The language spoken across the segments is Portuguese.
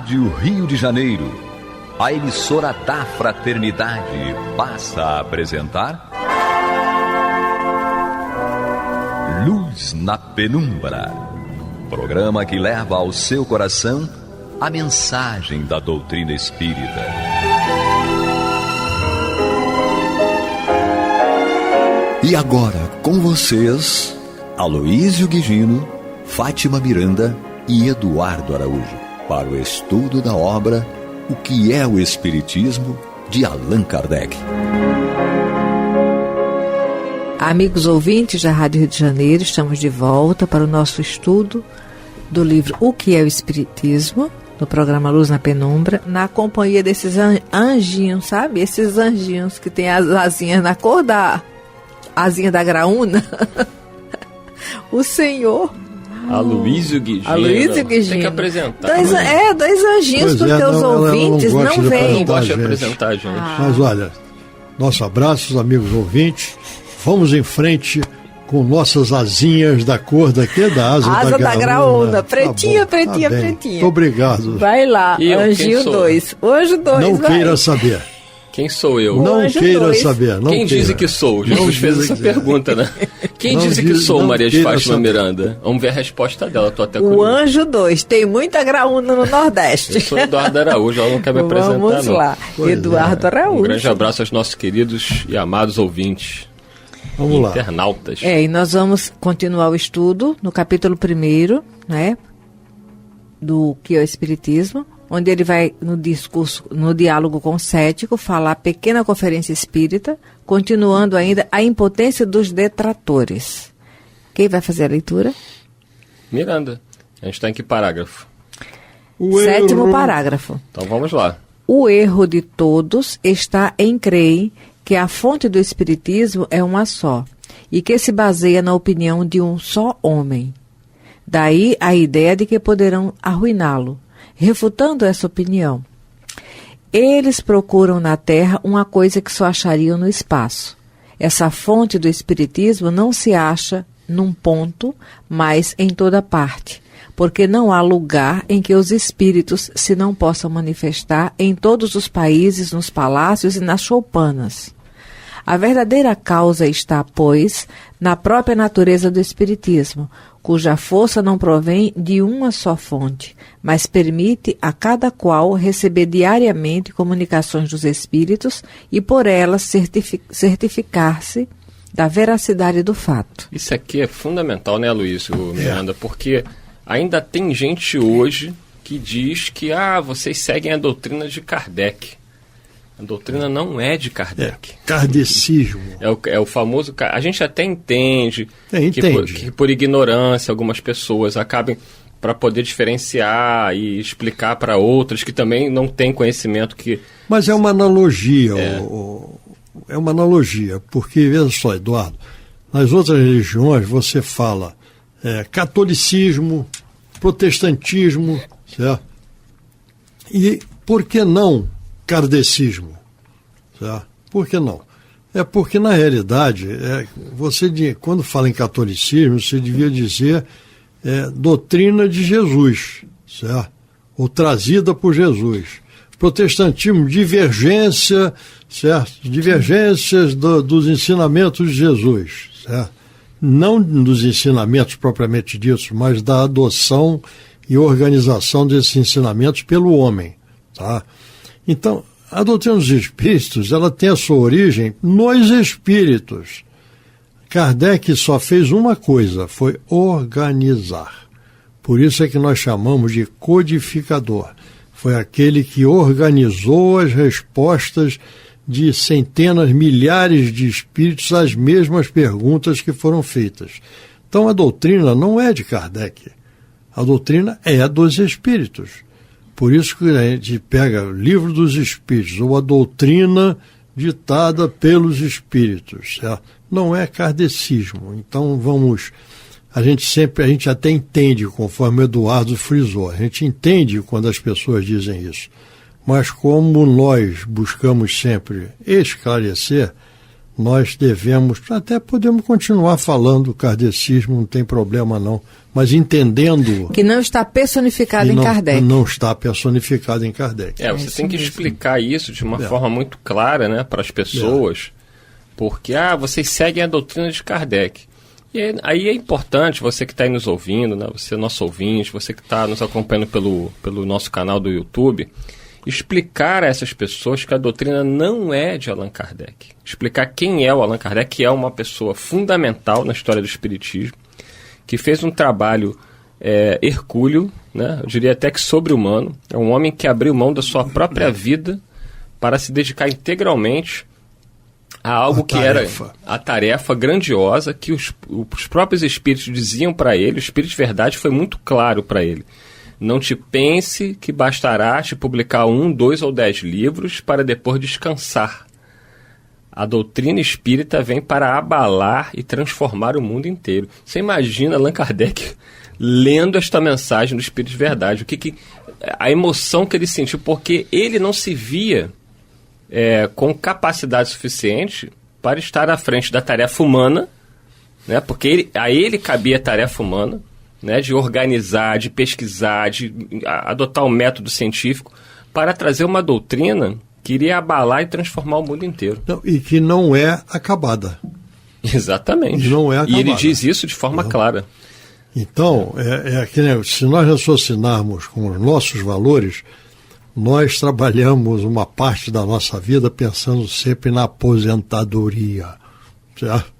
Rádio Rio de Janeiro, a emissora da fraternidade, passa a apresentar Luz na Penumbra, programa que leva ao seu coração a mensagem da doutrina espírita. E agora, com vocês, Aloísio Guigino, Fátima Miranda e Eduardo Araújo, para o estudo da obra O que é o Espiritismo, de Allan Kardec. Amigos ouvintes da Rádio Rio de Janeiro, estamos de volta para o nosso estudo do livro O que é o Espiritismo, no programa Luz na Penumbra, na companhia desses anjinhos, sabe? Esses anjinhos que tem as asinhas na cor da asinha da graúna. O Senhor Aloísio Guigino. Aloísio Guigino. Tem que apresentar. Dois anjinhos, porque os ouvintes não veem. Não gosto de apresentar, gente. Mas olha, nosso abraço, amigos ouvintes. Vamos em frente com nossas asinhas da cor daqui, da asa da graúna. Pretinha, tá pretinha, bem. pretinha. Muito obrigado. Vai lá, E eu, anjinho 2. Hoje 2, Não vai. queira saber. Quem sou eu? Não anjo queira dois. saber. Não Quem queira. diz que sou? Jesus fez essa pergunta, né? Quem Não diz que diz- sou, não Maria de queira Fátima saber. Miranda? Vamos ver a resposta dela, tô até O curioso. anjo 2. Tem muita graúna no Nordeste. Eu sou Eduardo Araújo, ela não quer me apresentar, Vamos não. lá, Pois Eduardo Um Araújo. grande abraço aos nossos queridos e amados ouvintes, Vamos lá. internautas. E nós vamos continuar o estudo no capítulo 1º, né, do que é o Espiritismo, onde ele vai, no discurso, no diálogo com o cético, falar a pequena conferência espírita, continuando ainda a impotência dos detratores. Quem vai fazer a leitura? Miranda, a gente está em que parágrafo? O 7º erro- parágrafo. Então vamos lá. O erro de todos está em crer que a fonte do Espiritismo é uma só, e que se baseia na opinião de um só homem. Daí a ideia de que poderão arruiná-lo, refutando essa opinião. Eles procuram na Terra uma coisa que só achariam no espaço. Essa fonte do Espiritismo não se acha num ponto, mas em toda parte, porque não há lugar em que os espíritos se não possam manifestar em todos os países, nos palácios e nas choupanas. A verdadeira causa está, pois, na própria natureza do Espiritismo, cuja força não provém de uma só fonte, mas permite a cada qual receber diariamente comunicações dos espíritos e por elas certificar-se da veracidade do fato. Isso aqui é fundamental, né, Luiz, Miranda? Porque ainda tem gente hoje que diz que vocês seguem a doutrina de Kardec. A doutrina não é de Kardec. Kardecismo. É o famoso... A gente até entende, Entende. Que por ignorância algumas pessoas acabem, para poder diferenciar e explicar para outras que também não têm conhecimento que... Mas é uma analogia. É uma analogia, porque, veja só, Eduardo, nas outras religiões você fala catolicismo, protestantismo, certo? E por que não kardecismo? Certo? Por que não? É porque, na realidade, quando fala em catolicismo, você devia dizer doutrina de Jesus, certo? Ou trazida por Jesus. Protestantismo, divergência, certo? Divergências dos ensinamentos de Jesus, certo? Não dos ensinamentos propriamente ditos, mas da adoção e organização desses ensinamentos pelo homem, tá? Então, a doutrina dos espíritos, ela tem a sua origem nos espíritos. Kardec só fez uma coisa, foi organizar. Por isso é que nós chamamos de codificador. Foi aquele que organizou as respostas de centenas, milhares de espíritos às mesmas perguntas que foram feitas. Então a doutrina não é de Kardec. A doutrina é dos espíritos. Por isso que a gente pega o Livro dos Espíritos, ou a doutrina ditada pelos espíritos, certo? Não é kardecismo. Então a gente até entende, conforme o Eduardo frisou, a gente entende quando as pessoas dizem isso. Mas como nós buscamos sempre esclarecer, nós devemos, até podemos continuar falando do kardecismo, não tem problema não, mas entendendo... Que não está personificado em Kardec. Não está personificado em Kardec. Você tem que explicar isso de uma forma muito clara, né, para as pessoas, porque, vocês seguem a doutrina de Kardec. E aí é importante, você que está aí nos ouvindo, né, você nosso ouvinte, você que está nos acompanhando pelo nosso canal do YouTube, explicar a essas pessoas que a doutrina não é de Allan Kardec. Explicar quem é o Allan Kardec, que é uma pessoa fundamental na história do Espiritismo, que fez um trabalho hercúleo, né? Eu diria até que sobre-humano. É um homem que abriu mão da sua própria vida para se dedicar integralmente a algo que era a tarefa grandiosa que os próprios espíritos diziam para ele. O Espírito de Verdade foi muito claro para ele. Não te pense que bastará te publicar 1, 2 ou 10 livros para depois descansar. A doutrina espírita vem para abalar e transformar o mundo inteiro. Você imagina Allan Kardec lendo esta mensagem do Espírito de Verdade, a emoção que ele sentiu, porque ele não se via com capacidade suficiente para estar à frente da tarefa humana, né? Porque a ele cabia a tarefa humana, né, de organizar, de pesquisar, de adotar um método científico para trazer uma doutrina que iria abalar e transformar o mundo inteiro. E que não é acabada. Exatamente. Não é acabada. E ele diz isso de forma clara. Então, se nós raciocinarmos com os nossos valores, nós trabalhamos uma parte da nossa vida pensando sempre na aposentadoria. Certo?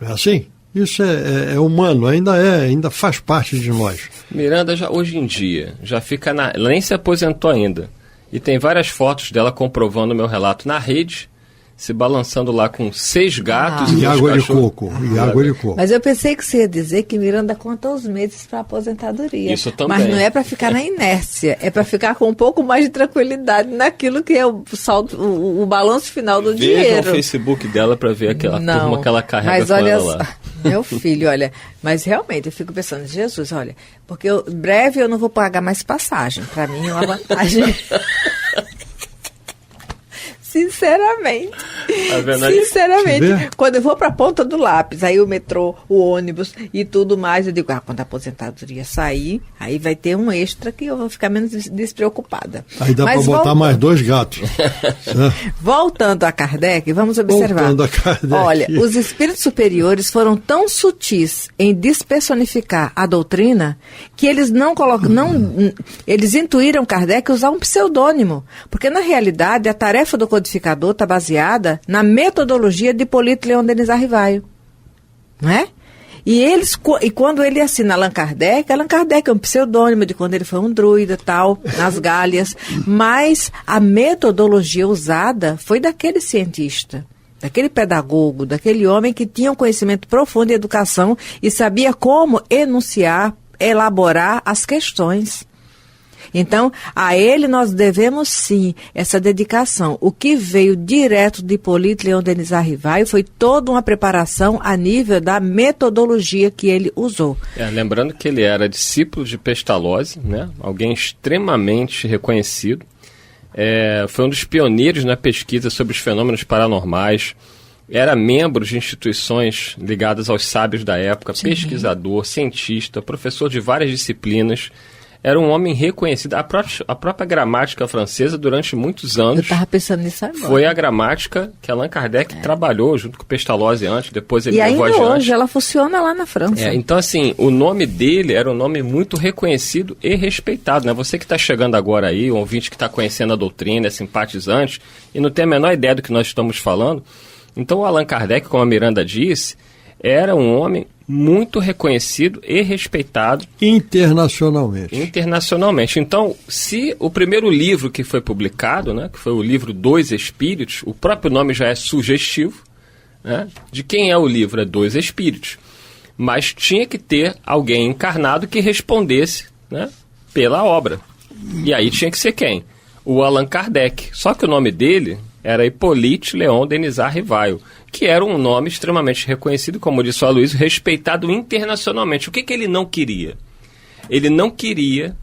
É assim? Isso é humano, ainda faz parte de nós. Miranda, hoje em dia, já fica ela nem se aposentou ainda. E tem várias fotos dela comprovando o meu relato na rede, se balançando lá com 6 gatos e água de coco. Mas eu pensei que você ia dizer que Miranda conta os meses para a aposentadoria. Isso também. Mas não é para ficar na inércia, é para ficar com um pouco mais de tranquilidade naquilo que é o salto, o balanço final do dinheiro. Veja o Facebook dela para ver aquela turma que ela carrega mas com olha ela lá. Meu filho, olha, mas realmente eu fico pensando, Jesus, olha, porque breve eu não vou pagar mais passagem. Para mim é uma vantagem. Sinceramente, quando eu vou para a ponta do lápis, aí o metrô, o ônibus e tudo mais, eu digo, quando a aposentadoria sair, aí vai ter um extra que eu vou ficar menos despreocupada. Aí dá para botar mais 2 gatos. Voltando a Kardec, vamos observar. Olha, os espíritos superiores foram tão sutis em despersonificar a doutrina que eles eles intuíram Kardec usar um pseudônimo, porque na realidade a tarefa do codificador está baseada na metodologia de Hipólito Leon Denis Arrivaio, não é? E quando ele assina Allan Kardec é um pseudônimo de quando ele foi um druida, tal, nas Gálias, mas a metodologia usada foi daquele cientista, daquele pedagogo, daquele homem que tinha um conhecimento profundo de educação e sabia como enunciar, elaborar as questões. Então, a ele nós devemos sim essa dedicação. O que veio direto de Hipólito Leon Denis Arrivaio foi toda uma preparação a nível da metodologia que ele usou. Lembrando que ele era discípulo de Pestalozzi, né? Alguém extremamente reconhecido. Foi um dos pioneiros na pesquisa sobre os fenômenos paranormais. Era membro de instituições ligadas aos sábios da época, sim, pesquisador, cientista, professor de várias disciplinas. Era um homem reconhecido. A própria gramática francesa, durante muitos anos... Eu estava pensando nisso agora. Foi a gramática que Allan Kardec trabalhou junto com Pestalozzi antes, depois ele levou adiante. E ainda hoje ela funciona lá na França. Então, assim, o nome dele era um nome muito reconhecido e respeitado, né? Você que está chegando agora aí, um ouvinte que está conhecendo a doutrina, é simpatizante, e não tem a menor ideia do que nós estamos falando. Então, o Allan Kardec, como a Miranda disse, era um homem muito reconhecido e respeitado internacionalmente. Então, se o primeiro livro que foi publicado, né, que foi o livro Dois Espíritos, o próprio nome já é sugestivo, né, de quem é o livro, é Dois Espíritos, mas tinha que ter alguém encarnado que respondesse, né, pela obra. E aí tinha que ser quem? O Allan Kardec. Só que o nome dele era Hipólito Leon Denis Arrivaio, que era um nome extremamente reconhecido, como disse o Aloysio, respeitado internacionalmente. O que ele não queria? Ele não queria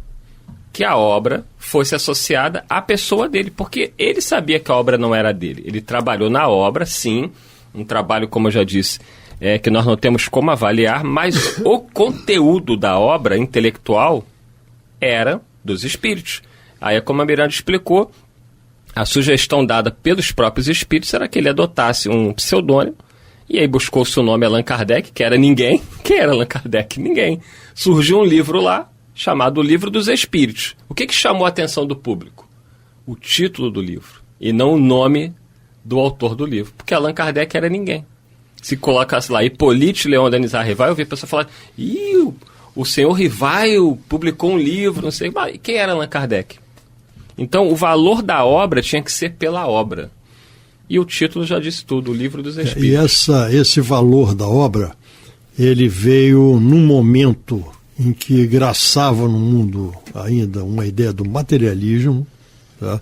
que a obra fosse associada à pessoa dele, porque ele sabia que a obra não era dele. Ele trabalhou na obra, sim, um trabalho, como eu já disse, que nós não temos como avaliar, mas o conteúdo da obra intelectual era dos espíritos. Aí, como a Miranda explicou, a sugestão dada pelos próprios espíritos era que ele adotasse um pseudônimo, e aí buscou-se o nome Allan Kardec, que era ninguém. Quem era Allan Kardec? Ninguém. Surgiu um livro lá, chamado Livro dos Espíritos. O que chamou a atenção do público? O título do livro, e não o nome do autor do livro, porque Allan Kardec era ninguém. Se colocasse lá Hippolyte Léon Denis Rivail, eu vi a pessoa falar, o senhor Rivail publicou um livro, não sei, mas quem era Allan Kardec? Então, o valor da obra tinha que ser pela obra. E o título já disse tudo, o Livro dos Espíritos. E esse valor da obra, ele veio num momento em que graçava no mundo ainda uma ideia do materialismo, tá?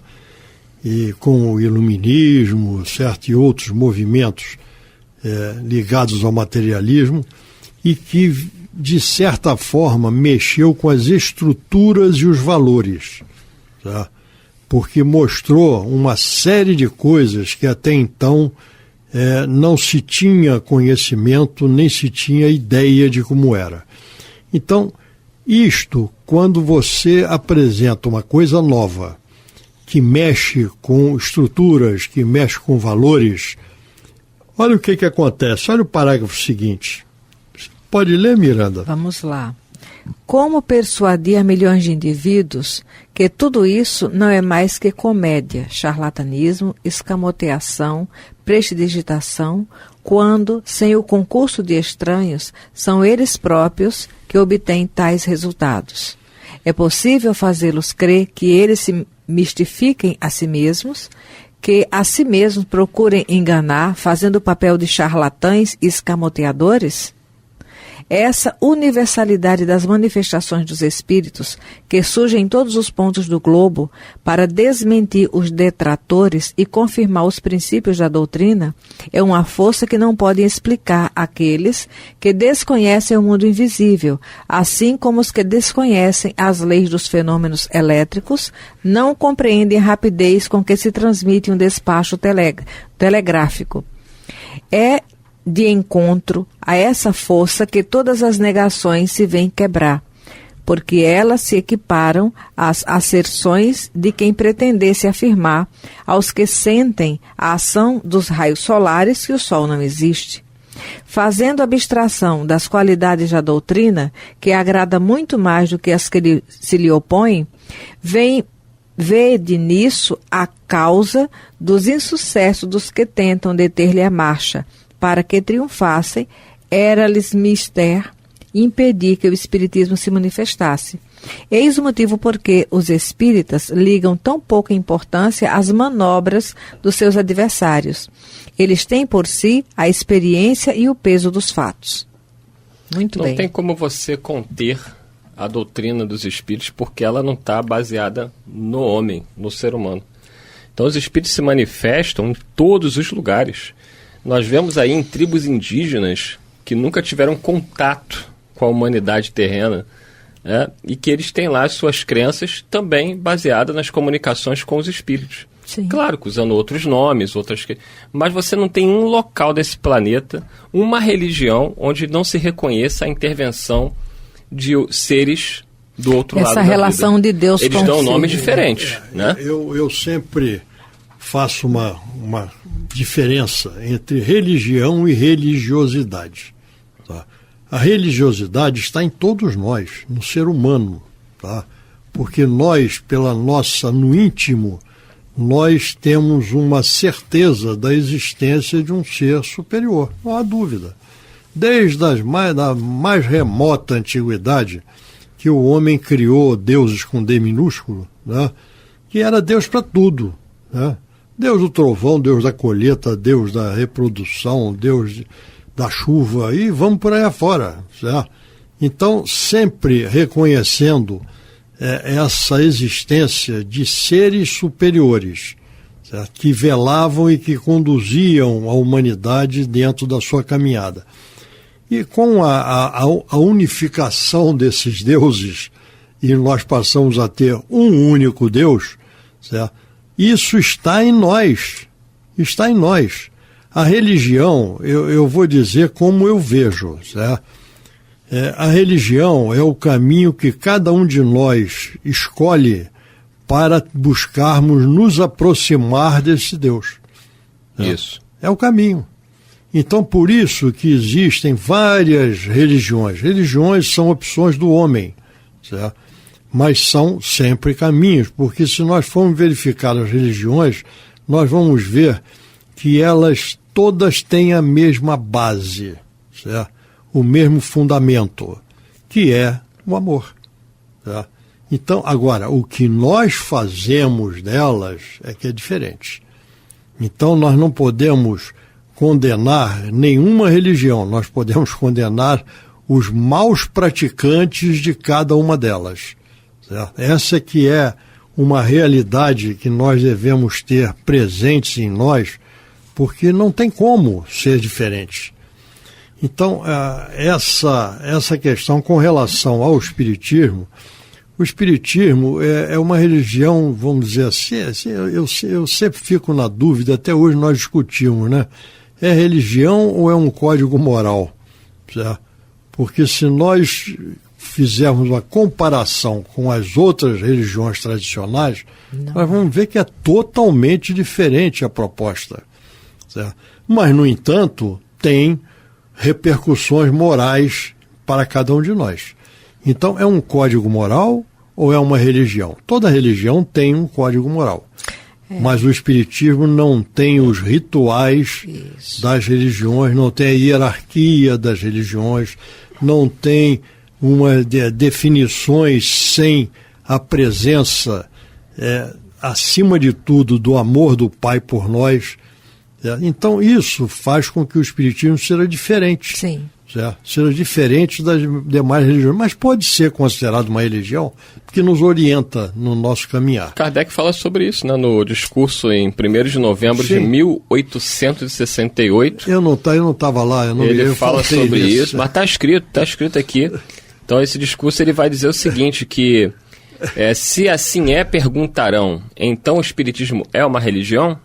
E com o iluminismo, certo, e outros movimentos ligados ao materialismo, e que, de certa forma, mexeu com as estruturas e os valores, tá? Porque mostrou uma série de coisas que até então não se tinha conhecimento, nem se tinha ideia de como era. Então, isto, quando você apresenta uma coisa nova, que mexe com estruturas, que mexe com valores, olha o que acontece. Olha o parágrafo seguinte. Pode ler, Miranda? Vamos lá. Como persuadir milhões de indivíduos que tudo isso não é mais que comédia, charlatanismo, escamoteação, prestidigitação, quando, sem o concurso de estranhos, são eles próprios que obtêm tais resultados? É possível fazê-los crer que eles se mistifiquem a si mesmos, que a si mesmos procurem enganar, fazendo o papel de charlatães e escamoteadores? Essa universalidade das manifestações dos espíritos, que surgem em todos os pontos do globo para desmentir os detratores e confirmar os princípios da doutrina, é uma força que não podem explicar aqueles que desconhecem o mundo invisível, assim como os que desconhecem as leis dos fenômenos elétricos não compreendem a rapidez com que se transmite um despacho telegráfico. É de encontro a essa força que todas as negações se vêm quebrar, porque elas se equiparam às asserções de quem pretendesse afirmar aos que sentem a ação dos raios solares que o Sol não existe. Fazendo abstração das qualidades da doutrina, que agrada muito mais do que as que se lhe opõem, vede nisso a causa dos insucessos dos que tentam deter-lhe a marcha. Para que triunfassem, era-lhes mister impedir que o espiritismo se manifestasse. Eis o motivo por que os espíritas ligam tão pouca importância às manobras dos seus adversários. Eles têm por si a experiência e o peso dos fatos. Muito bem. Não tem como você conter a doutrina dos espíritos porque ela não está baseada no homem, no ser humano. Então os espíritos se manifestam em todos os lugares. Nós vemos aí em tribos indígenas que nunca tiveram contato com a humanidade terrena, e que eles têm lá as suas crenças também baseadas nas comunicações com os espíritos. Sim. Claro que usando outros nomes, mas você não tem um local desse planeta, uma religião onde não se reconheça a intervenção de seres do outro lado da vida. Essa relação de Deus com eles dão nomes diferentes. Né? Eu sempre faço uma diferença entre religião e religiosidade. Tá? A religiosidade está em todos nós, no ser humano, tá? Porque nós, no íntimo, nós temos uma certeza da existência de um ser superior, não há dúvida. Desde a mais remota antiguidade, que o homem criou deuses com D minúsculo, né? Que era Deus para tudo, né? Deus do trovão, Deus da colheita, Deus da reprodução, Deus da chuva, e vamos por aí afora, certo? Então, sempre reconhecendo essa existência de seres superiores, certo? Que velavam e que conduziam a humanidade dentro da sua caminhada. E com a unificação desses deuses, e nós passamos a ter um único Deus, certo? Isso está em nós, A religião, eu vou dizer como eu vejo, certo? A religião é o caminho que cada um de nós escolhe para buscarmos nos aproximar desse Deus. Isso. É o caminho. Então, por isso que existem várias religiões. Religiões são opções do homem, certo? Mas são sempre caminhos, porque se nós formos verificar as religiões, nós vamos ver que elas todas têm a mesma base, certo? O mesmo fundamento, que é o amor. Certo? Então, agora, o que nós fazemos delas é que é diferente. Então, nós não podemos condenar nenhuma religião, nós podemos condenar os maus praticantes de cada uma delas. Certo? Essa que é uma realidade que nós devemos ter presentes em nós, porque não tem como ser diferente. Então, essa questão com relação ao Espiritismo, o Espiritismo é uma religião, vamos dizer assim, eu sempre fico na dúvida, até hoje nós discutimos, né? É religião ou é um código moral? Certo? Porque se nós fizermos uma comparação com as outras religiões tradicionais, nós vamos ver que é totalmente diferente a proposta. Certo? Mas, no entanto, tem repercussões morais para cada um de nós. Então, é um código moral ou é uma religião? Toda religião tem um código moral. Mas o Espiritismo não tem os rituais das religiões, não tem a hierarquia das religiões, não tem definições sem a presença, acima de tudo, do amor do Pai por nós. Então, isso faz com que o Espiritismo seja diferente. Sim. Seja diferente das demais religiões, mas pode ser considerado uma religião que nos orienta no nosso caminhar. Kardec fala sobre isso, né, no discurso em 1º de novembro de 1868. Eu não estava lá. Ele fala sobre isso, mas está escrito aqui. Então esse discurso ele vai dizer o seguinte, que se assim perguntarão, então o Espiritismo é uma religião?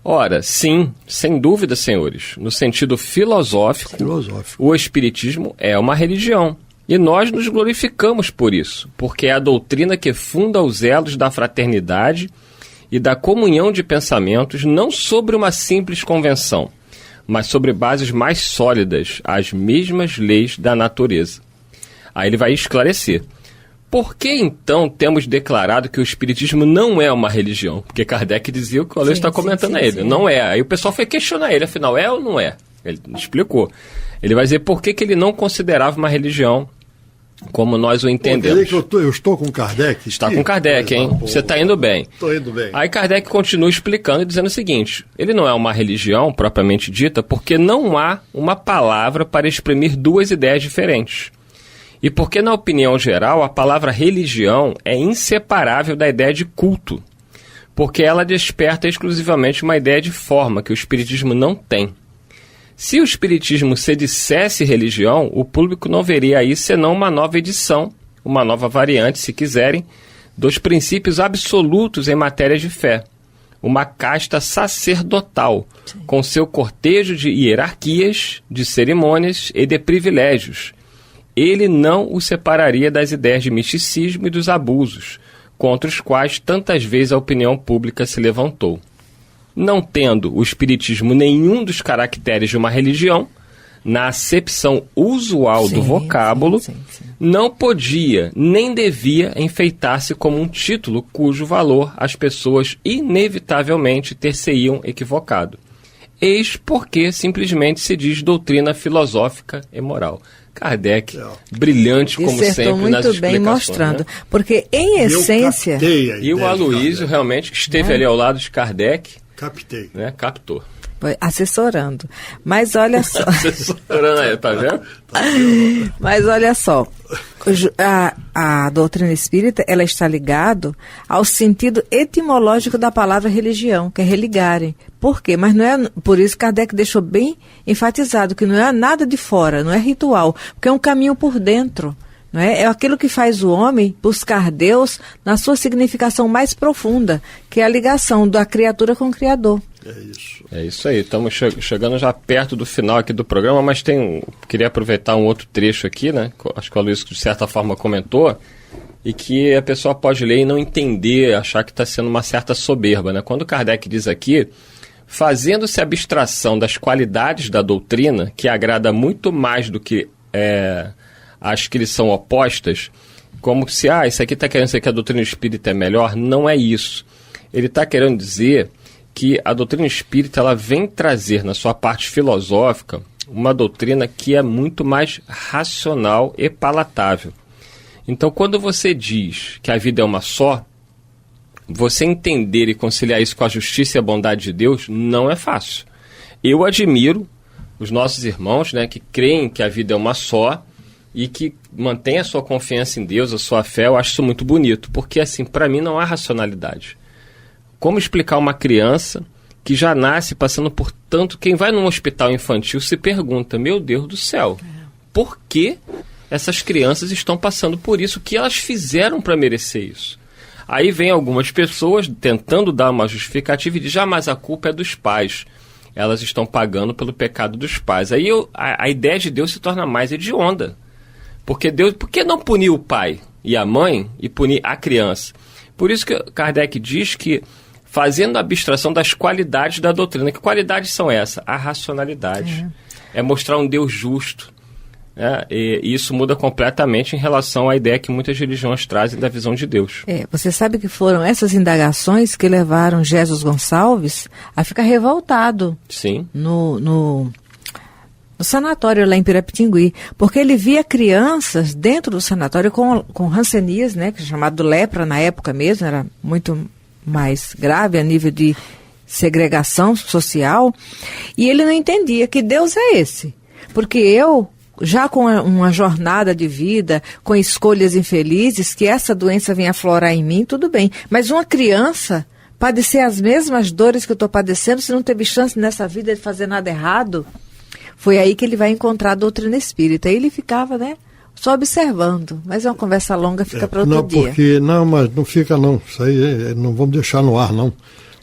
Ora, sim, sem dúvida, senhores. No sentido filosófico, o Espiritismo é uma religião. E nós nos glorificamos por isso, porque é a doutrina que funda os elos da fraternidade e da comunhão de pensamentos, não sobre uma simples convenção, mas sobre bases mais sólidas, as mesmas leis da natureza. Aí ele vai esclarecer. Por que, então, temos declarado que o Espiritismo não é uma religião? Porque Kardec dizia o que o Aloysio está comentando a ele. Sim. Não é. Aí o pessoal foi questionar ele, afinal, é ou não é? Ele explicou. Ele vai dizer por que ele não considerava uma religião como nós o entendemos. Eu estou com Kardec? Está com Kardec, hein? Você está indo bem. Estou indo bem. Aí Kardec continua explicando e dizendo o seguinte, ele não é uma religião propriamente dita porque não há uma palavra para exprimir duas ideias diferentes. E porque, na opinião geral, a palavra religião é inseparável da ideia de culto, porque ela desperta exclusivamente uma ideia de forma que o Espiritismo não tem. Se o Espiritismo se dissesse religião, o público não veria aí senão uma nova edição, uma nova variante, se quiserem, dos princípios absolutos em matéria de fé, uma casta sacerdotal, com seu cortejo de hierarquias, de cerimônias e de privilégios. Ele não o separaria das ideias de misticismo e dos abusos, contra os quais tantas vezes a opinião pública se levantou. Não tendo o Espiritismo nenhum dos caracteres de uma religião, na acepção usual do vocábulo, não podia nem devia enfeitar-se como um título cujo valor as pessoas inevitavelmente ter-se-iam equivocado. Eis porque simplesmente se diz doutrina filosófica e moral. Kardec, brilhante como sempre nas explicações. Muito bem mostrando, né? Porque em essência... E o Aloysio realmente, que esteve ali ao lado de Kardec... Captei. Né, captou. Assessorando. Mas olha só... Assessorando aí, tá vendo? Mas olha só, a doutrina espírita, ela está ligada ao sentido etimológico da palavra religião, que é religarem. Por quê? Mas não é, por isso Kardec deixou bem enfatizado que não é nada de fora, não é ritual, porque é um caminho por dentro. Não é? É aquilo que faz o homem buscar Deus na sua significação mais profunda, que é a ligação da criatura com o Criador. É isso aí. Estamos chegando já perto do final aqui do programa, mas queria aproveitar um outro trecho aqui, né? Acho que o Luiz, de certa forma, comentou, e que a pessoa pode ler e não entender, achar que está sendo uma certa soberba, né? Quando Kardec diz aqui, fazendo-se abstração das qualidades da doutrina, que agrada muito mais do que as que lhe são opostas, como se, isso aqui está querendo dizer que a doutrina espírita é melhor, não é isso. Ele está querendo dizer que a doutrina espírita ela vem trazer, na sua parte filosófica, uma doutrina que é muito mais racional e palatável. Então, quando você diz que a vida é uma só, você entender e conciliar isso com a justiça e a bondade de Deus não é fácil. Eu admiro os nossos irmãos, né, que creem que a vida é uma só e que mantêm a sua confiança em Deus, a sua fé. Eu acho isso muito bonito, porque assim, para mim não há racionalidade. Como explicar uma criança que já nasce passando por tanto... Quem vai num hospital infantil se pergunta, meu Deus do céu, por que essas crianças estão passando por isso? O que elas fizeram para merecer isso? Aí vem algumas pessoas tentando dar uma justificativa e dizem, mas a culpa é dos pais. Elas estão pagando pelo pecado dos pais. Aí a ideia de Deus se torna mais hedionda. Porque Deus, por que não punir o pai e a mãe e punir a criança? Por isso que Kardec diz que, fazendo a abstração das qualidades da doutrina. Que qualidades são essas? A racionalidade. É mostrar um Deus justo. E isso muda completamente em relação à ideia que muitas religiões trazem da visão de Deus. Você sabe que foram essas indagações que levaram Jesus Gonçalves a ficar revoltado. Sim. No sanatório lá em Pirapitingui, porque ele via crianças dentro do sanatório com rancenias, né, que é chamado lepra na época mesmo, era muito mais grave a nível de segregação social, e ele não entendia que Deus é esse, porque eu, já com uma jornada de vida, com escolhas infelizes, que essa doença venha aflorar em mim, tudo bem, mas uma criança padecer as mesmas dores que eu estou padecendo, se não teve chance nessa vida de fazer nada errado, foi aí que ele vai encontrar a doutrina espírita. Aí ele ficava, né, só observando. Mas é uma conversa longa, fica para outro dia. Mas não fica não. Isso aí não vamos deixar no ar, não.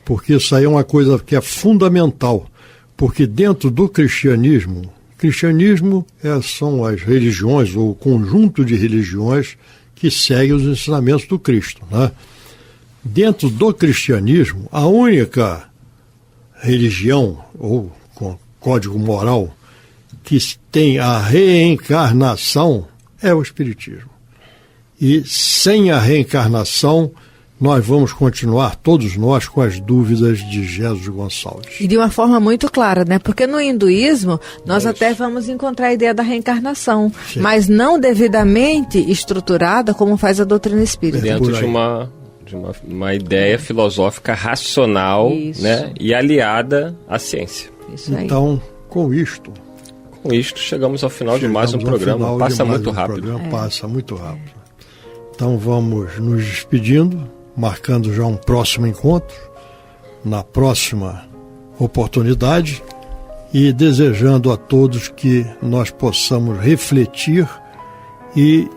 Porque isso aí é uma coisa que é fundamental. Porque dentro do cristianismo são as religiões, ou o conjunto de religiões que seguem os ensinamentos do Cristo, né? Dentro do cristianismo, a única religião, ou com código moral, que tem a reencarnação é o Espiritismo. E sem a reencarnação, nós vamos continuar, todos nós, com as dúvidas de Jesus Gonçalves. E de uma forma muito clara, né? Porque no hinduísmo, nós até vamos encontrar a ideia da reencarnação, sim, mas não devidamente estruturada como faz a doutrina espírita. Dentro de uma ideia filosófica racional, né? E aliada à ciência. Isso aí. Então, com isto chegamos ao final de mais um programa. Passa muito rápido. Passa muito rápido. Então vamos nos despedindo, marcando já um próximo encontro, na próxima oportunidade, e desejando a todos que nós possamos refletir e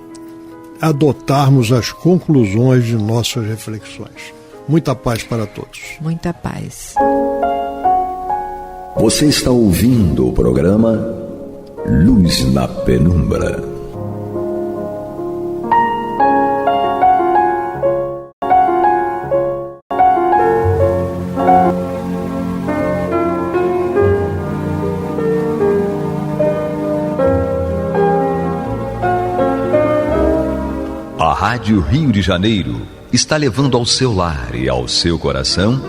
adotarmos as conclusões de nossas reflexões. Muita paz para todos. Muita paz. Você está ouvindo o programa Luz na Penumbra. A Rádio Rio de Janeiro está levando ao seu lar e ao seu coração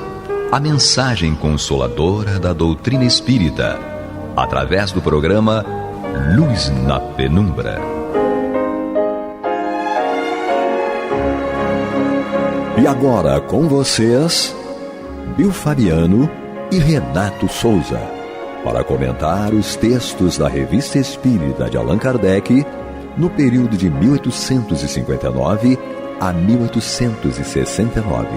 a mensagem consoladora da doutrina espírita, através do programa Luz na Penumbra. E agora com vocês, Bill Fabiano e Renato Souza, para comentar os textos da Revista Espírita de Allan Kardec no período de 1859 a 1869.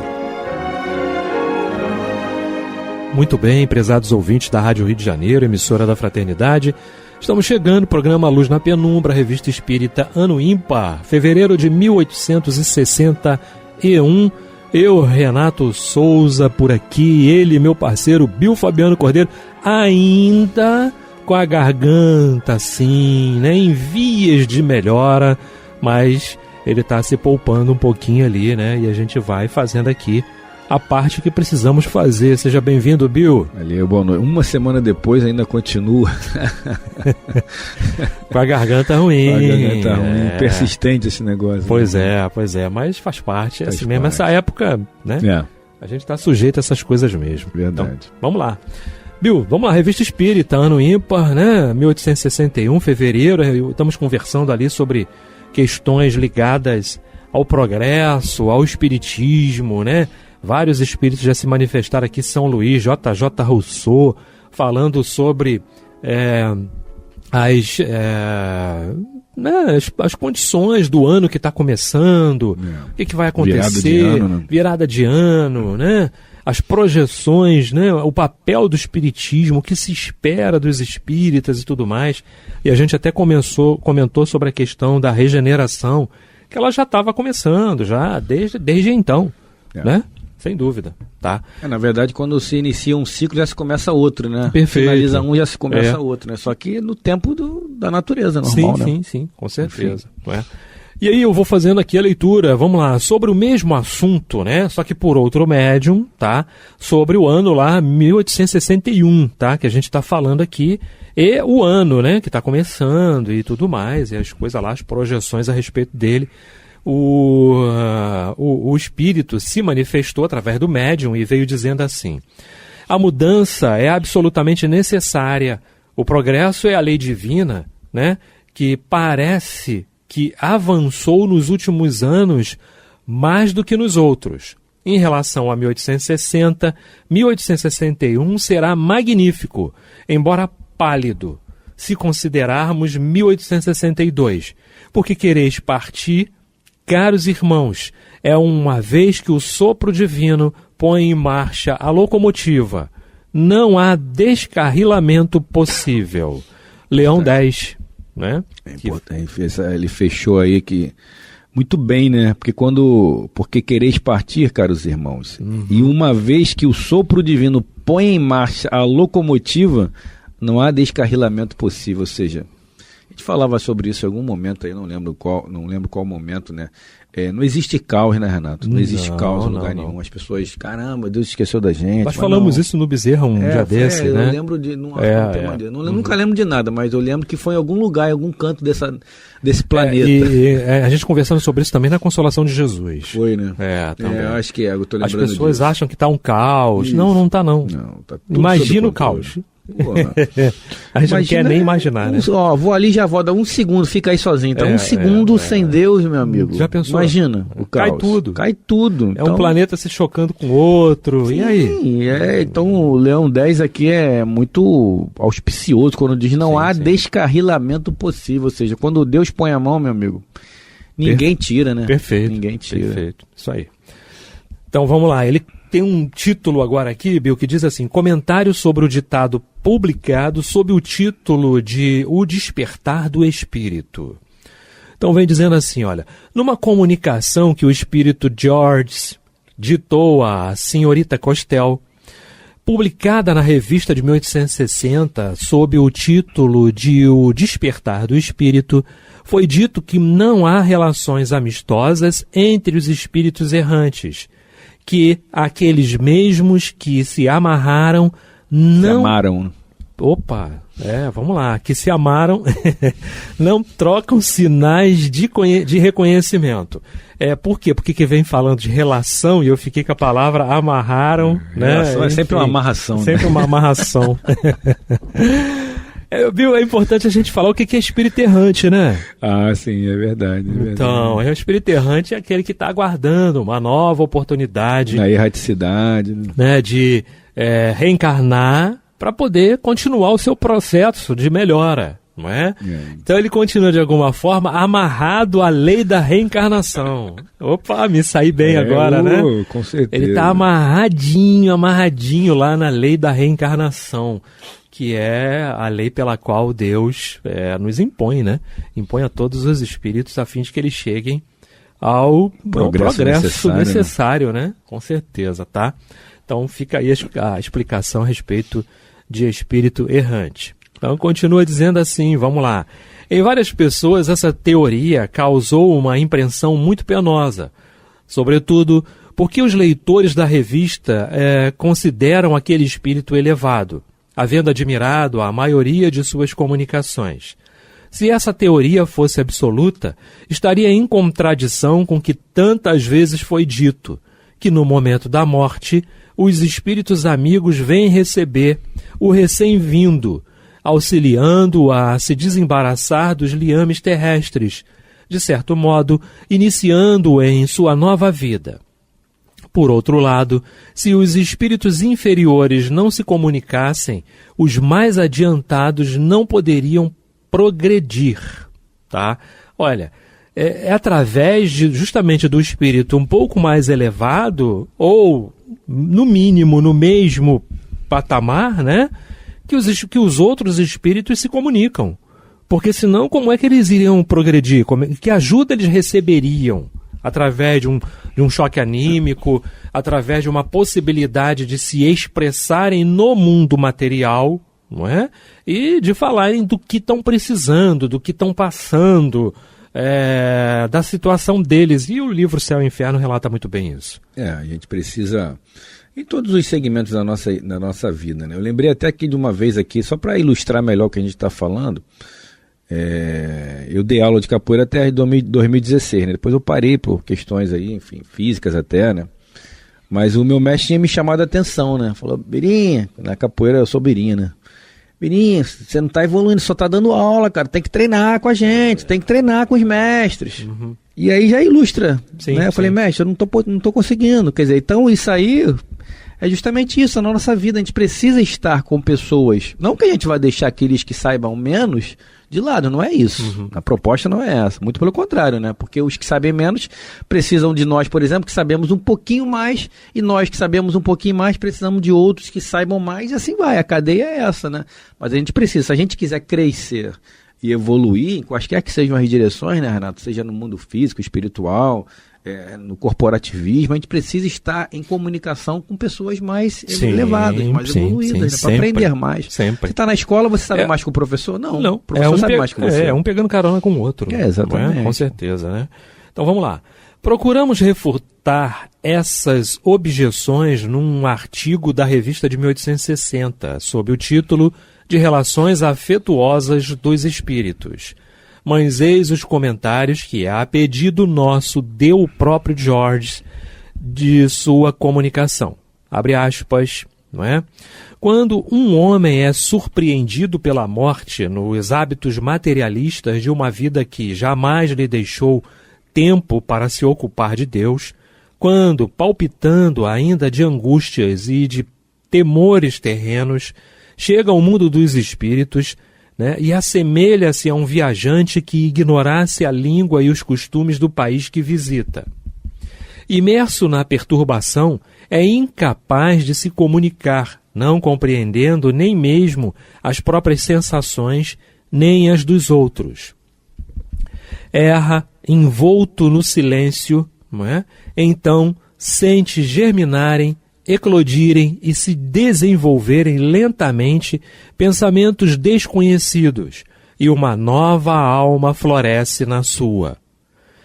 Muito bem, prezados ouvintes da Rádio Rio de Janeiro, emissora da Fraternidade. Estamos chegando, programa Luz na Penumbra, Revista Espírita Ano Ímpar, fevereiro de 1861, Eu, Renato Souza, por aqui, ele, meu parceiro Bill Fabiano Cordeiro, ainda com a garganta assim, né, em vias de melhora, mas ele está se poupando um pouquinho ali, né, e a gente vai fazendo aqui a parte que precisamos fazer. Seja bem-vindo, Bill. Valeu, boa noite. Uma semana depois ainda continua. Com a garganta ruim. Com a garganta ruim, persistente esse negócio. Pois é, mas faz parte. É assim mesmo, essa época, né? A gente está sujeito a essas coisas mesmo. Verdade. Então, vamos lá. Bill, vamos lá, Revista Espírita, ano ímpar, né? 1861, fevereiro, estamos conversando ali sobre questões ligadas ao progresso, ao espiritismo, né? Vários espíritos já se manifestaram aqui, São Luís, J.J. Rousseau, falando sobre as condições do ano que está começando, o que vai acontecer, virada de ano, né? As projeções, né? O papel do espiritismo, o que se espera dos espíritas e tudo mais. E a gente até comentou sobre a questão da regeneração, que ela já estava começando, já desde então, né? Sem dúvida, tá? Na verdade, quando se inicia um ciclo, já se começa outro, né? Perfeito. Finaliza um, já se começa outro, né? Só que no tempo da natureza, normal, né? Sim, com certeza. Não é? E aí eu vou fazendo aqui a leitura, vamos lá, sobre o mesmo assunto, né? Só que por outro médium, tá? Sobre o ano lá, 1861, tá? Que a gente está falando aqui. E o ano, né? Que está começando e tudo mais, e as coisas lá, as projeções a respeito dele. O espírito se manifestou através do médium e veio dizendo assim: a mudança é absolutamente necessária, o progresso é a lei divina, né, que parece que avançou nos últimos anos mais do que nos outros. Em relação a 1860, 1861 será magnífico, embora pálido, se considerarmos 1862, porque quereis partir. Caros irmãos, é uma vez que o sopro divino põe em marcha a locomotiva. Não há descarrilamento possível. Leão 10, né? É importante, ele fechou aí que... Muito bem, né? Porque quereis partir, caros irmãos. E uma vez que o sopro divino põe em marcha a locomotiva, não há descarrilamento possível, ou seja... A gente falava sobre isso em algum momento aí, não lembro qual momento, né? Não existe caos, né, Renato? Não existe caos em lugar nenhum. As pessoas, caramba, Deus esqueceu da gente. Nós falamos isso no Bezerra dia desse, né? Eu lembro de... Nunca lembro de nada, mas eu lembro que foi em algum lugar, em algum canto desse planeta. A gente conversando sobre isso também na Consolação de Jesus. Foi, né? Também. Eu acho que eu tô lembrando As pessoas disso. acham que está um caos. Isso. Não está não. Tá tudo Imagina o caos. A gente não quer nem imaginar, né? Vou ali e já vou dar um segundo, fica aí sozinho. Então, um segundo sem Deus, meu amigo. Já pensou? Imagina o caos. Cai tudo. Então, é um planeta se chocando com o outro. Sim, e aí? Então o Leão 10 aqui é muito auspicioso quando diz não há descarrilamento possível. Ou seja, quando Deus põe a mão, meu amigo, ninguém tira, né? Perfeito. Ninguém tira. Perfeito. Isso aí. Então vamos lá. Ele tem um título agora aqui, Bill, que diz assim: comentário sobre o ditado publicado sob o título de O Despertar do Espírito. Então vem dizendo assim, olha, numa comunicação que o espírito George ditou à senhorita Costel, publicada na revista de 1860 sob o título de O Despertar do Espírito, foi dito que não há relações amistosas entre os espíritos errantes, que aqueles mesmos que se amarraram não... Se amaram. Opa, vamos lá. Que se amaram não trocam sinais de reconhecimento. Por quê? Porque que vem falando de relação e eu fiquei com a palavra amarraram. Relação né? É sempre uma amarração. Sempre uma amarração. Viu? É importante a gente falar o que é espírito errante, né? Ah, sim, é verdade. Então, o espírito errante é aquele que está aguardando uma nova oportunidade. Na erraticidade. Né, de reencarnar para poder continuar o seu processo de melhora, não é? Então ele continua de alguma forma amarrado à lei da reencarnação. Opa, me saí bem agora, né? Com certeza. Ele está amarradinho lá na lei da reencarnação, que é a lei pela qual Deus nos impõe, né? Impõe a todos os espíritos a fim de que eles cheguem ao progresso necessário, necessário, né? Com certeza, tá? Então fica aí a explicação a respeito de espírito errante. Então continua dizendo assim, vamos lá. Em várias pessoas essa teoria causou uma impressão muito penosa, sobretudo porque os leitores da revista consideram aquele espírito elevado, havendo admirado a maioria de suas comunicações. Se essa teoria fosse absoluta, estaria em contradição com o que tantas vezes foi dito, que no momento da morte, os espíritos amigos vêm receber o recém-vindo, auxiliando-o a se desembaraçar dos liames terrestres, de certo modo, iniciando-o em sua nova vida. Por outro lado, se os espíritos inferiores não se comunicassem, os mais adiantados não poderiam progredir, tá? Olha, é através justamente do espírito um pouco mais elevado, ou no mínimo no mesmo patamar, né, que os outros espíritos se comunicam. Porque senão como é que eles iriam progredir? Que ajuda eles receberiam? Através de um choque anímico, através de uma possibilidade de se expressarem no mundo material, não é? E de falarem do que estão precisando, do que estão passando, da situação deles. E o livro Céu e Inferno relata muito bem isso. A gente precisa, em todos os segmentos da nossa vida, né? Eu lembrei até aqui de uma vez aqui, só para ilustrar melhor o que a gente está falando, eu dei aula de capoeira até 2016, né? Depois eu parei por questões aí, enfim, físicas até, né? Mas o meu mestre tinha me chamado a atenção, né? Falou, Birinha, na capoeira eu sou Birinha, né? Birinha, você não tá evoluindo, só tá dando aula, cara, tem que treinar com a gente, tem que treinar com os mestres. Uhum. E aí já ilustra, sim, né? Eu falei, mestre, eu não tô conseguindo, quer dizer, então isso aí é justamente isso, na nossa vida a gente precisa estar com pessoas, não que a gente vai deixar aqueles que saibam menos de lado, não é isso. Uhum. A proposta não é essa, muito pelo contrário, né? Porque os que sabem menos precisam de nós, por exemplo, que sabemos um pouquinho mais, e nós que sabemos um pouquinho mais precisamos de outros que saibam mais, e assim vai, a cadeia é essa, né? Mas a gente precisa, se a gente quiser crescer e evoluir, em quaisquer que sejam as direções, né, Renato? Seja no mundo físico, espiritual, no corporativismo, a gente precisa estar em comunicação com pessoas mais elevadas, mais evoluídas, para aprender mais. Sempre. Você está na escola, você sabe mais que o professor? Não, o professor sabe mais que você. Um pegando carona com o outro. Exatamente. Com certeza, né? Então vamos lá. Procuramos refutar essas objeções num artigo da revista de 1860, sob o título de Relações Afetuosas dos Espíritos. Mas eis os comentários que, a pedido nosso, deu o próprio George de sua comunicação. Abre aspas, não é? Quando um homem é surpreendido pela morte nos hábitos materialistas de uma vida que jamais lhe deixou tempo para se ocupar de Deus, quando, palpitando ainda de angústias e de temores terrenos, chega ao mundo dos espíritos, né, e assemelha-se a um viajante que ignorasse a língua e os costumes do país que visita. Imerso na perturbação, é incapaz de se comunicar, não compreendendo nem mesmo as próprias sensações, nem as dos outros. Erra, envolto no silêncio, não é? Então sente germinarem, eclodirem e se desenvolverem lentamente pensamentos desconhecidos, e uma nova alma floresce na sua.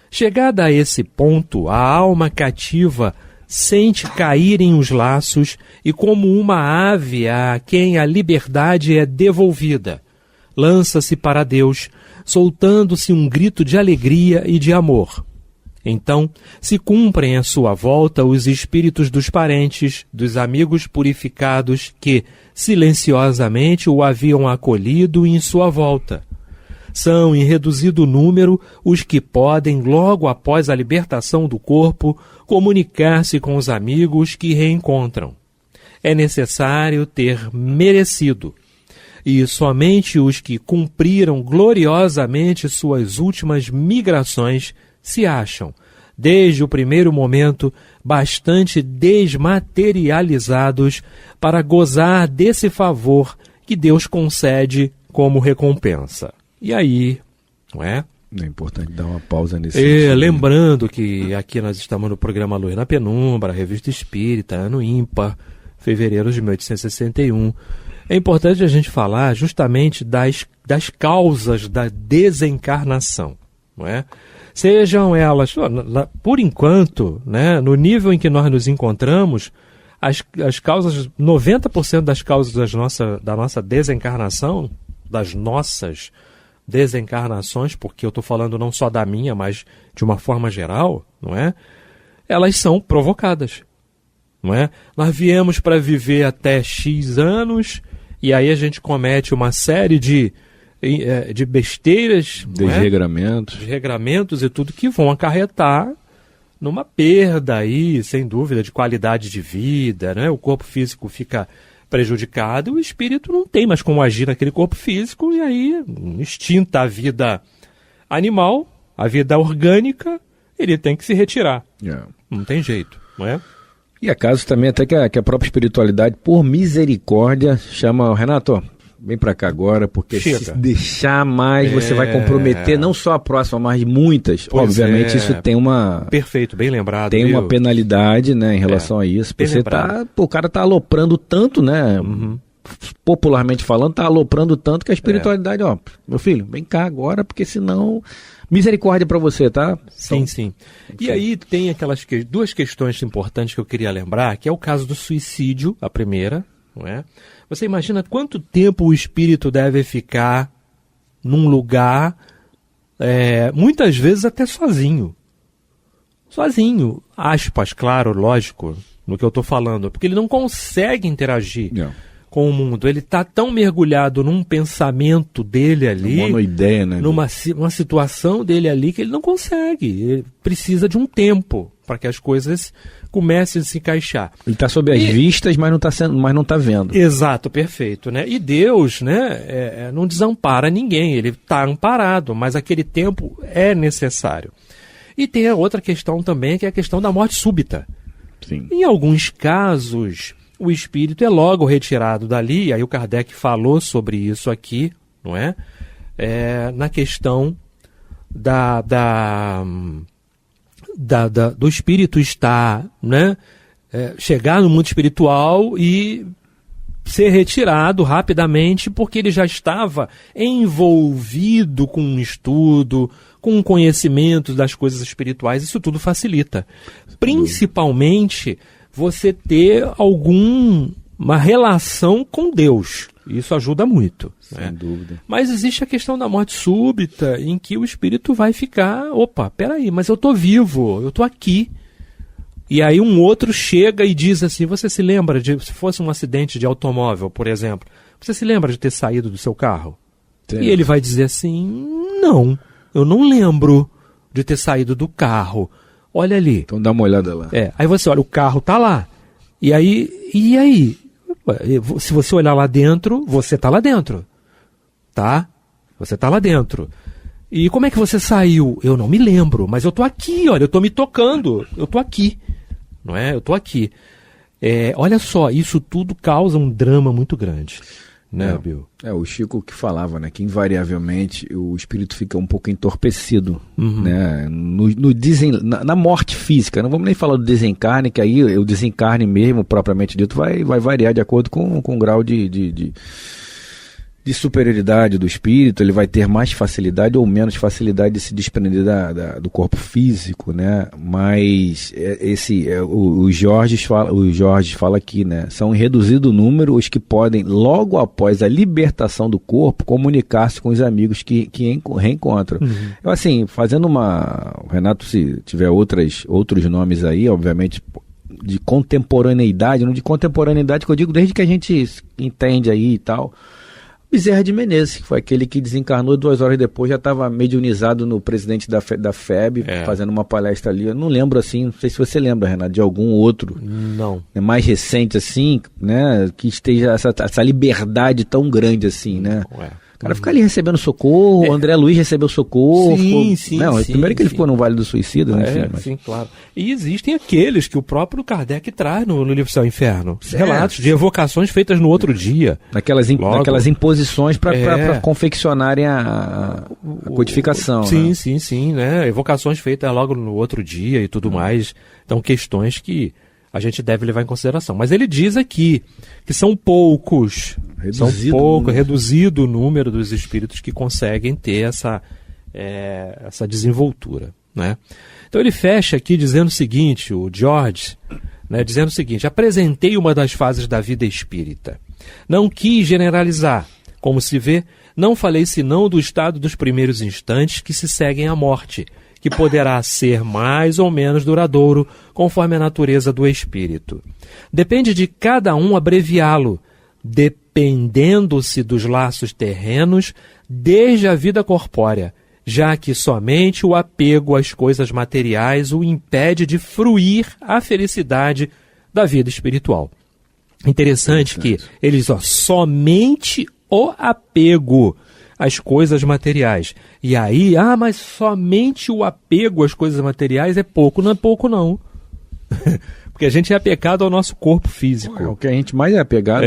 Chegada a esse ponto, a alma cativa sente caírem os laços e, como uma ave a quem a liberdade é devolvida, lança-se para Deus, soltando-se um grito de alegria e de amor. Então, se cumprem à sua volta os espíritos dos parentes, dos amigos purificados que, silenciosamente, o haviam acolhido em sua volta. São, em reduzido número, os que podem, logo após a libertação do corpo, comunicar-se com os amigos que reencontram. É necessário ter merecido. E somente os que cumpriram gloriosamente suas últimas migrações se acham, desde o primeiro momento, bastante desmaterializados para gozar desse favor que Deus concede como recompensa. E aí, não é? É importante dar uma pausa nesse sentido. Lembrando que aqui nós estamos no programa Luz na Penumbra, Revista Espírita, ano ímpar, fevereiro de 1861. É importante a gente falar justamente das causas da desencarnação, não é? Sejam elas, por enquanto, né, no nível em que nós nos encontramos, as causas, 90% das causas da nossa desencarnação, das nossas desencarnações, porque eu estou falando não só da minha, mas de uma forma geral, não é? Elas são provocadas, não é? Nós viemos para viver até X anos e aí a gente comete uma série de besteiras, desregramentos e tudo que vão acarretar numa perda aí, sem dúvida, de qualidade de vida, né? O corpo físico fica prejudicado e o espírito não tem mais como agir naquele corpo físico e aí, extinta a vida animal, a vida orgânica, ele tem que se retirar. Não tem jeito, não é? E há casos também até que a própria espiritualidade, por misericórdia, chama, Renato, vem pra cá agora, porque se deixar mais, você vai comprometer não só a próxima, mas muitas. Pois obviamente isso tem uma... Perfeito, bem lembrado. Tem uma penalidade, né, em relação a isso. Você o cara tá aloprando tanto, né, popularmente falando, tá aloprando tanto que a espiritualidade, ó, meu filho, vem cá agora, porque senão... Misericórdia para você, tá? Sim, sim. E aí tem aquelas duas questões importantes que eu queria lembrar, que é o caso do suicídio, a primeira, não é? Você imagina quanto tempo o espírito deve ficar num lugar, muitas vezes até sozinho. Sozinho, aspas, claro, lógico, no que eu estou falando, porque ele não consegue interagir com o mundo. Ele está tão mergulhado num pensamento dele ali, uma ideia, né? Numa situação dele ali que ele não consegue. Ele precisa de um tempo para que as coisas comecem a se encaixar. Ele está sob as vistas, mas não está vendo. Exato, perfeito, né? E Deus, né, não desampara ninguém. Ele está amparado, mas aquele tempo é necessário. E tem a outra questão também, que é a questão da morte súbita. Sim. Em alguns casos, o espírito é logo retirado dali, aí o Kardec falou sobre isso aqui, não é? Na questão do espírito estar, né? Chegar no mundo espiritual e ser retirado rapidamente, porque ele já estava envolvido com um estudo, com um conhecimento das coisas espirituais. Isso tudo facilita. Principalmente você ter uma relação com Deus. Isso ajuda muito. Sem dúvida. Mas existe a questão da morte súbita, em que o espírito vai ficar, peraí, mas eu estou vivo, eu estou aqui. E aí um outro chega e diz assim, você se lembra se fosse um acidente de automóvel, por exemplo, você se lembra de ter saído do seu carro? Sim. E ele vai dizer assim, não, eu não lembro de ter saído do carro. Olha ali. Então dá uma olhada lá. Aí você olha, o carro tá lá. E aí? Se você olhar lá dentro, você tá lá dentro. Tá? Você tá lá dentro. E como é que você saiu? Eu não me lembro, mas eu tô aqui, olha, eu tô me tocando. Eu tô aqui. Não é? Eu tô aqui. Olha só, isso tudo causa um drama muito grande. Né, Bill? O Chico que falava, né, que invariavelmente o espírito fica um pouco entorpecido, né, na morte física. Não vamos nem falar do desencarne, que aí o desencarne mesmo, propriamente dito, vai variar de acordo com o grau de superioridade do espírito. Ele vai ter mais facilidade ou menos facilidade de se desprender do corpo físico, né? Mas o Jorge fala aqui, né? São em reduzido número os que podem, logo após a libertação do corpo, comunicar-se com os amigos que reencontram. Eu, assim, fazendo o Renato, se tiver outros nomes aí, obviamente, de contemporaneidade, não de contemporaneidade que eu digo desde que a gente entende aí e tal. Bezerra de Menezes, que foi aquele que desencarnou 2 horas depois, já estava mediunizado no presidente da FEB, fazendo uma palestra ali. Eu não lembro assim, não sei se você lembra, Renato, de algum outro. Não. Mais recente assim, né, que esteja essa liberdade tão grande assim, né? cara fica ali recebendo socorro, o André Luiz recebeu socorro. Primeiro que ele ficou no Vale do Suicida, né? Sim, claro. E existem aqueles que o próprio Kardec traz no livro Céu e Inferno. Relatos de evocações feitas no outro dia. Naquelas imposições para confeccionarem a codificação. Sim, né? Evocações feitas logo no outro dia e tudo mais. Então, questões que a gente deve levar em consideração. Mas ele diz aqui que são poucos, reduzido o número dos espíritos que conseguem ter essa desenvoltura, né? Então ele fecha aqui dizendo o seguinte, o George, né, dizendo o seguinte: apresentei uma das fases da vida espírita. Não quis generalizar. Como se vê, não falei senão do estado dos primeiros instantes que se seguem à morte, que poderá ser mais ou menos duradouro, conforme a natureza do espírito. Depende de cada um abreviá-lo, dependendo-se dos laços terrenos, desde a vida corpórea, já que somente o apego às coisas materiais o impede de fruir a felicidade da vida espiritual. Interessante que eles, somente o apego às coisas materiais. E aí, mas somente o apego às coisas materiais é pouco. Não é pouco, não. Porque a gente é apegado ao nosso corpo físico. É o que a gente mais é apegado.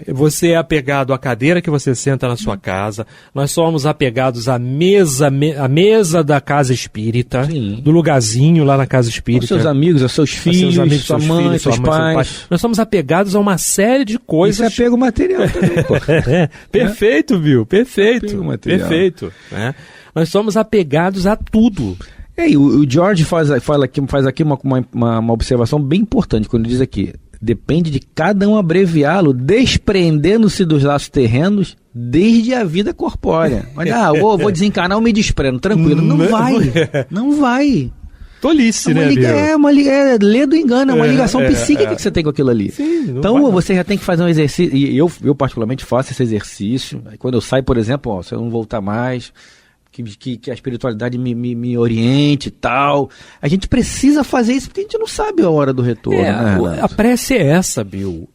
Você é apegado à cadeira que você senta na sua casa. Nós somos apegados à mesa da casa espírita, do lugarzinho lá na casa espírita. Aos seus amigos, aos seus filhos, sua mãe, seus pais. Nós somos apegados a uma série de coisas. Isso é apego material também, pô. Perfeito, Bill. Perfeito. Apego material. Perfeito. Né? Nós somos apegados a tudo. E o George faz aqui uma observação bem importante quando diz aqui: depende de cada um abreviá-lo, desprendendo-se dos laços terrenos desde a vida corpórea. Mas, vou desencarnar, eu me desprendo, tranquilo. Não vai. Tolice, né, lê do engano, é uma ligação psíquica que você tem com aquilo ali. Sim, então você já tem que fazer um exercício, e eu particularmente faço esse exercício. Quando eu saio, por exemplo, se eu não voltar mais... Que a espiritualidade me oriente e tal. A gente precisa fazer isso porque a gente não sabe a hora do retorno, né, a prece é essa, Bill.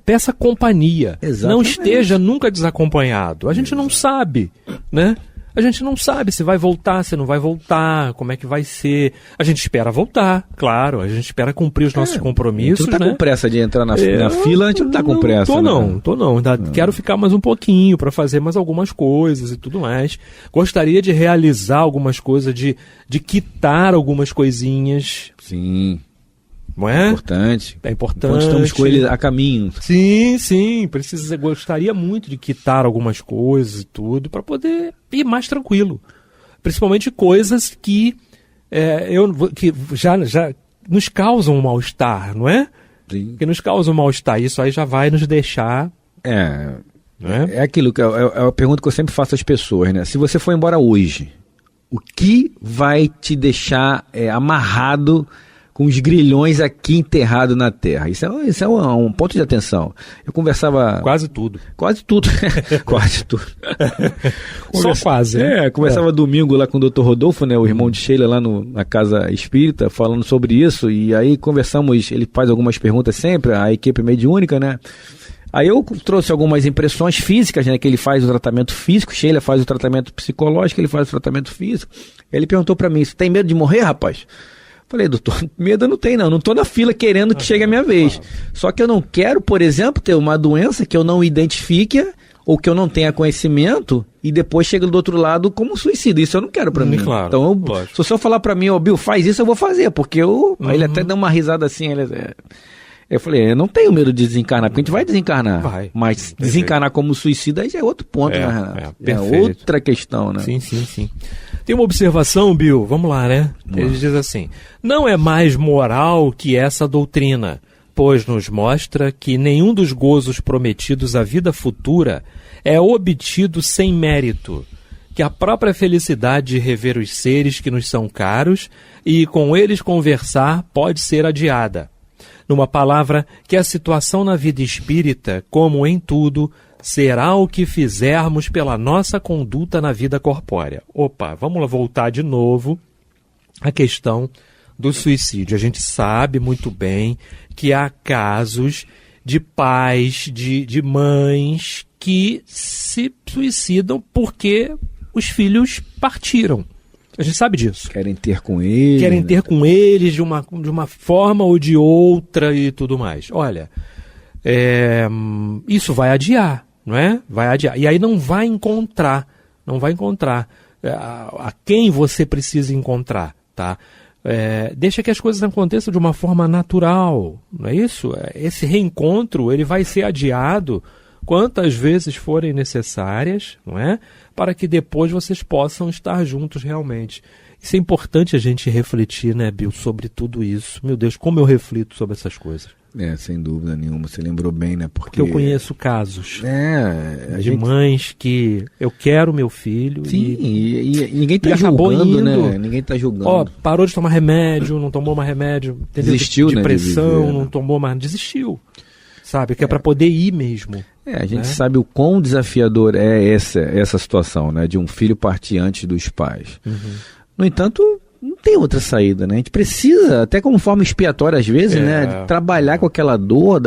Peça companhia. Exatamente. Não esteja nunca desacompanhado. A gente não sabe, né? A gente não sabe se vai voltar, se não vai voltar, como é que vai ser. A gente espera voltar, claro. A gente espera cumprir os nossos compromissos. A gente não tá com pressa de entrar na fila, a gente não tá com pressa. Tô não. Quero ficar mais um pouquinho para fazer mais algumas coisas e tudo mais. Gostaria de realizar algumas coisas, de quitar algumas coisinhas. Sim. Não é? É importante. Quando estamos com ele a caminho. Sim. Gostaria muito de quitar algumas coisas e tudo para poder ir mais tranquilo. Principalmente coisas que já nos causam um mal-estar, não é? Sim. Que nos causam um mal-estar. Isso aí já vai nos deixar... É aquilo que é a pergunta que eu sempre faço às pessoas, né? Se você for embora hoje, o que vai te deixar amarrado com os grilhões aqui enterrados na terra? Isso é um ponto de atenção. Eu conversava... Quase tudo. Quase tudo. Só quase. Conversava domingo lá com o Dr. Rodolfo, né, o irmão de Sheila, lá na Casa Espírita, falando sobre isso, e aí conversamos, ele faz algumas perguntas sempre, a equipe mediúnica, né? Aí eu trouxe algumas impressões físicas, né, que ele faz o tratamento físico, Sheila faz o tratamento psicológico, ele faz o tratamento físico. Ele perguntou para mim: você tem medo de morrer, rapaz? Falei: doutor, medo eu não tenho, não estou na fila querendo que chegue a minha vez. Só que eu não quero, por exemplo, ter uma doença que eu não identifique ou que eu não tenha conhecimento e depois chega do outro lado como suicídio. Isso eu não quero para mim. Claro, então, se o senhor falar para mim: Bill, faz isso, eu vou fazer, porque Aí ele até deu uma risada assim, eu falei: eu não tenho medo de desencarnar, porque a gente vai desencarnar. Mas desencarnar como suicida aí já é outro ponto, né, Renato? É outra questão, né? Sim. Tem uma observação, Bill, vamos lá, né? Ele diz assim: não é mais moral que essa doutrina, pois nos mostra que nenhum dos gozos prometidos à vida futura é obtido sem mérito, que a própria felicidade de rever os seres que nos são caros e com eles conversar pode ser adiada. Numa palavra, que a situação na vida espírita, como em tudo, será o que fizermos pela nossa conduta na vida corpórea. Vamos lá voltar de novo à questão do suicídio. A gente sabe muito bem que há casos de pais, de mães que se suicidam porque os filhos partiram. A gente sabe disso. Querem ter com eles. Querem ter com eles de uma forma ou de outra e tudo mais. Olha, isso vai adiar, não é? Vai adiar. E aí não vai encontrar a quem você precisa encontrar, tá? Deixa que as coisas aconteçam de uma forma natural, não é isso? Esse reencontro ele vai ser adiado quantas vezes forem necessárias, não é? Para que depois vocês possam estar juntos realmente. Isso é importante a gente refletir, né, Bill, sobre tudo isso. Meu Deus, como eu reflito sobre essas coisas. Sem dúvida nenhuma, você lembrou bem, né? Porque eu conheço casos de gente... mães que eu quero meu filho. Sim, e ninguém está julgando, né? Ninguém está julgando. Parou de tomar remédio, não tomou mais remédio. Desistiu, depressão, né? Não tomou mais, desistiu. Sabe, que é para poder ir mesmo. A gente sabe o quão desafiador é essa situação, né? De um filho partir antes dos pais. No entanto, não tem outra saída, né? A gente precisa, até como forma expiatória às vezes, né? De trabalhar com aquela dor,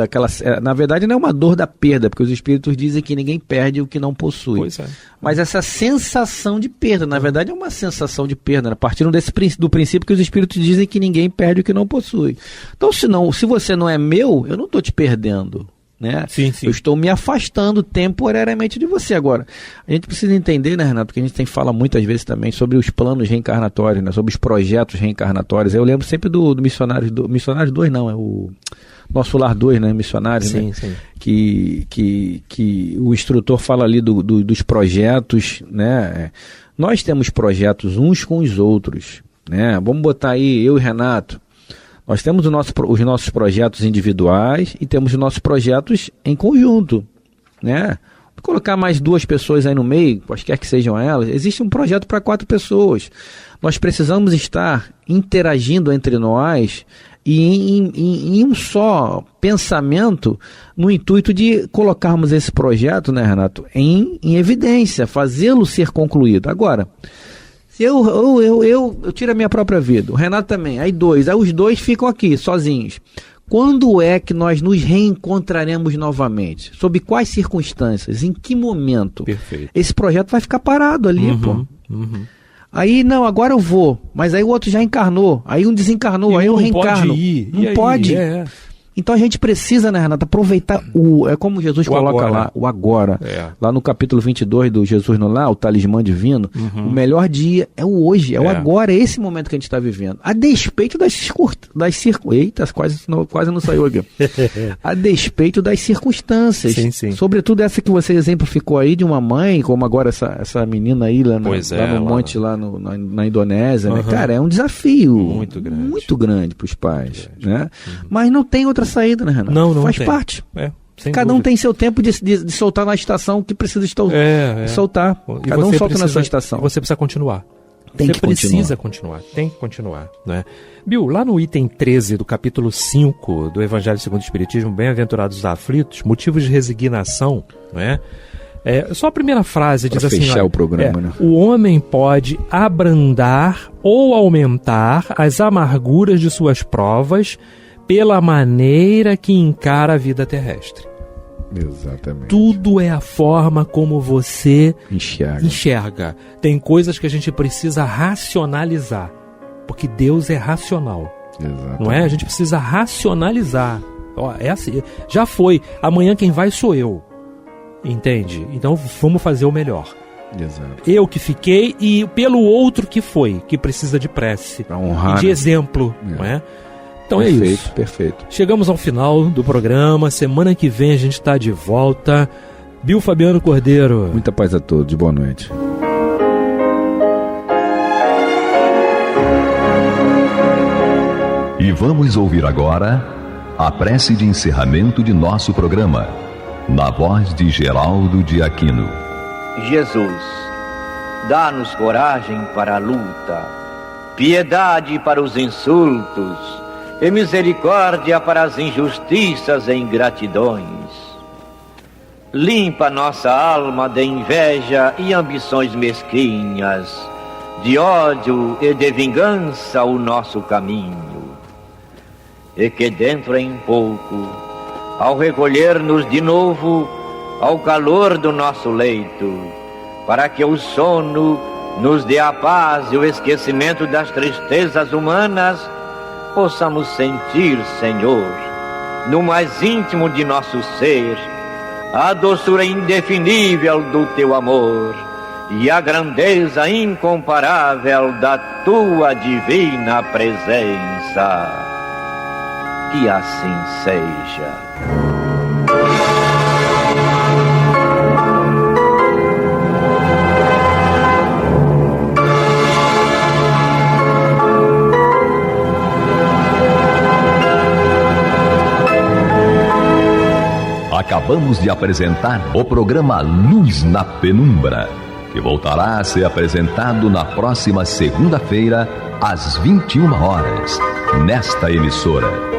na verdade não é uma dor da perda, porque os espíritos dizem que ninguém perde o que não possui. Pois é. Mas essa sensação de perda, na verdade é uma sensação de perda, né? Partindo do princípio que os espíritos dizem que ninguém perde o que não possui. Então, se você não é meu, eu não estou te perdendo. Né? Sim. Eu estou me afastando temporariamente de você. Agora, a gente precisa entender, né, Renato, que a gente fala muitas vezes também sobre os planos reencarnatórios, né, sobre os projetos reencarnatórios. Eu lembro sempre do Missionários 2, não, é o Nosso Lar 2, né, Missionários, sim, né, sim. Que o instrutor fala ali dos projetos, né, nós temos projetos uns com os outros, né, vamos botar aí eu e Renato. Nós temos os nossos projetos individuais e temos os nossos projetos em conjunto, né? Vou colocar mais 2 pessoas aí no meio, quaisquer que sejam elas, existe um projeto para 4 pessoas. Nós precisamos estar interagindo entre nós e em um só pensamento no intuito de colocarmos esse projeto, né, Renato, em evidência, fazê-lo ser concluído. Agora... Eu tiro a minha própria vida, o Renato também, aí os dois ficam aqui, sozinhos. Quando é que nós nos reencontraremos novamente? Sob quais circunstâncias? Em que momento? Perfeito. Esse projeto vai ficar parado ali, pô. Aí, não, agora eu vou, mas aí o outro já encarnou, aí um desencarnou, aí eu reencarno. Não pode. Então a gente precisa, né, Renato, aproveitar é como Jesus coloca agora. Lá, o agora. Lá no capítulo 22 do Jesus no Lar, o talismã divino, o melhor dia é o hoje, é o agora, é esse momento que a gente está vivendo. A despeito Eita, quase não saiu aqui. A despeito das circunstâncias. Sim. Sobretudo essa que você exemplificou aí de uma mãe, como agora essa menina aí lá no monte, lá na Indonésia, né? Cara, é um desafio muito grande para os pais, né? Mas não tem outra saída, né, Renato? Não faz tem. parte. Cada um tem seu tempo de soltar na estação que precisa soltar. Cada um solta na sua estação. Você precisa continuar. Tem que continuar. Né? Bill, lá no item 13 do capítulo 5 do Evangelho segundo o Espiritismo, Bem-aventurados os aflitos, motivos de resignação, não é? Só a primeira frase diz assim: fechar o programa, né? O homem pode abrandar ou aumentar as amarguras de suas provas pela maneira que encara a vida terrestre. Exatamente. Tudo é a forma como você enxerga. Tem coisas que a gente precisa racionalizar, porque Deus é racional. Exatamente. Não é? A gente precisa racionalizar. É assim, já foi. Amanhã quem vai sou eu. Entende? Então vamos fazer o melhor. Exato. Eu que fiquei e pelo outro que foi, que precisa de prece, pra honrar, e de exemplo, não é? Então perfeito, é isso. Perfeito. Chegamos ao final do programa. Semana que vem a gente está de volta. Bill Fabiano Cordeiro. Muita paz a todos. Boa noite. E vamos ouvir agora a prece de encerramento de nosso programa, na voz de Geraldo de Aquino. Jesus, dá-nos coragem para a luta, piedade para os insultos e misericórdia para as injustiças e ingratidões. Limpa nossa alma de inveja e ambições mesquinhas, de ódio e de vingança o nosso caminho. E que dentro em pouco, ao recolher-nos de novo, ao calor do nosso leito, para que o sono nos dê a paz e o esquecimento das tristezas humanas, possamos sentir, Senhor, no mais íntimo de nosso ser, a doçura indefinível do Teu amor e a grandeza incomparável da Tua divina presença. Que assim seja. Acabamos de apresentar o programa Luz na Penumbra, que voltará a ser apresentado na próxima segunda-feira, às 21 horas, nesta emissora.